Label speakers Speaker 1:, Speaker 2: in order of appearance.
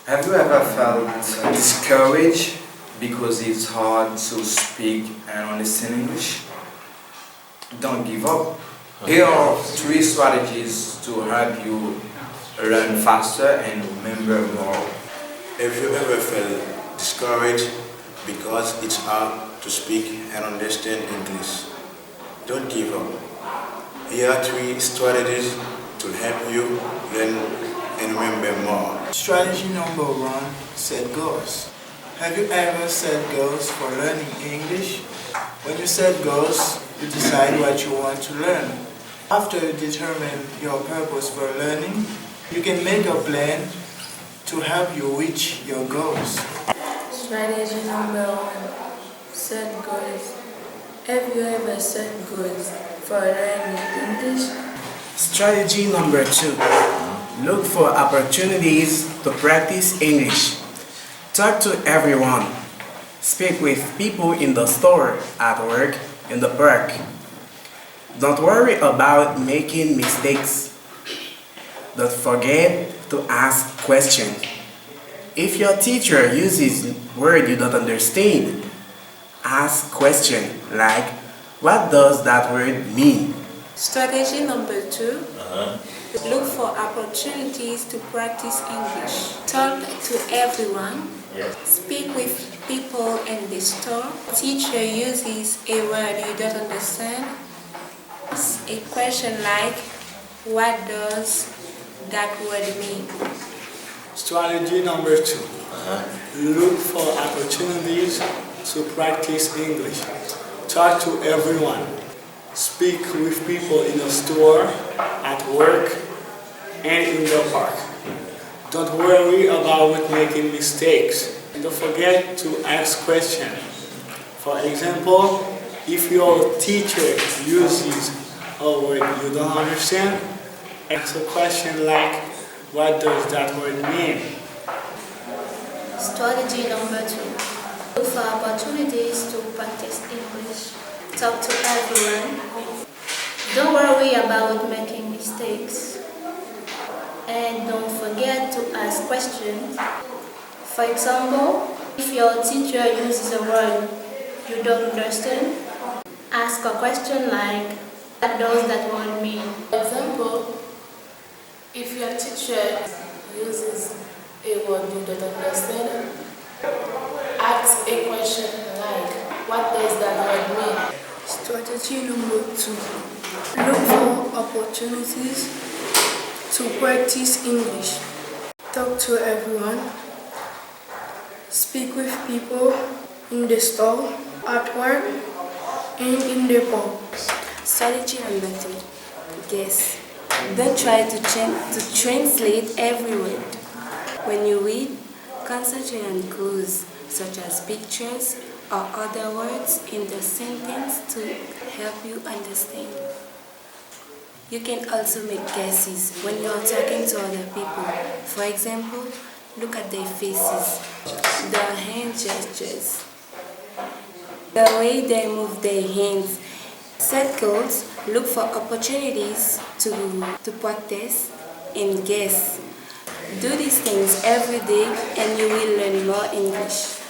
Speaker 1: Have you ever felt discouraged because it's hard to speak and understand English? Don't give up. Here are 3 strategies to help you learn faster and remember more.
Speaker 2: Have you ever felt discouraged because it's hard to speak and understand English? Don't give up. Here are 3 strategies to help you learn and remember more.
Speaker 3: Strategy number 1, set goals. Have you ever set goals for learning English? When you set goals, you decide what you want to learn. After you determine your purpose for learning, you can make a plan to help you reach your goals.
Speaker 4: Strategy number 1, set goals. Have you ever set goals for learning English?
Speaker 5: Strategy number 2, look for opportunities to practice English. Talk to everyone. Speak with people in the store, at work, in the park. Don't worry about making mistakes. Don't forget to ask questions. If your teacher uses words you don't understand, ask questions like, what does that word mean?
Speaker 4: Strategy number 2, look for opportunities to practice English. Talk to everyone. Speak with people in the store. Teacher uses a word you don't understand. A question like, what does that word mean?
Speaker 3: Strategy number 2, look for opportunities to practice English. Talk to everyone. Speak with people in the store, at work, and in the park. Don't worry about making mistakes. Don't forget to ask questions. For example, if your teacher uses a word you don't understand, ask a question like, what does that word mean?
Speaker 6: Strategy number 2, look for opportunities to practice English. Talk to everyone. Don't worry about making mistakes. And don't forget to ask questions. For example, if your teacher uses a word you don't understand, ask a question like, what does that word mean?
Speaker 4: For example, if your teacher uses a word you don't understand, ask a question like, what does that word mean? Strategy number 2, look for opportunities to practice English. Talk to everyone. Speak with people in the store, at work, and in the park. Strategy number 3, guess. Don't try to translate every word. When you read, concentrate on clues such as pictures or other words in the sentence to help you understand. You can also make guesses when you are talking to other people. For example, look at their faces, their hand gestures, the way they move their hands. Set goals, look for opportunities to practice and guess. Do these things every day and you will learn more English.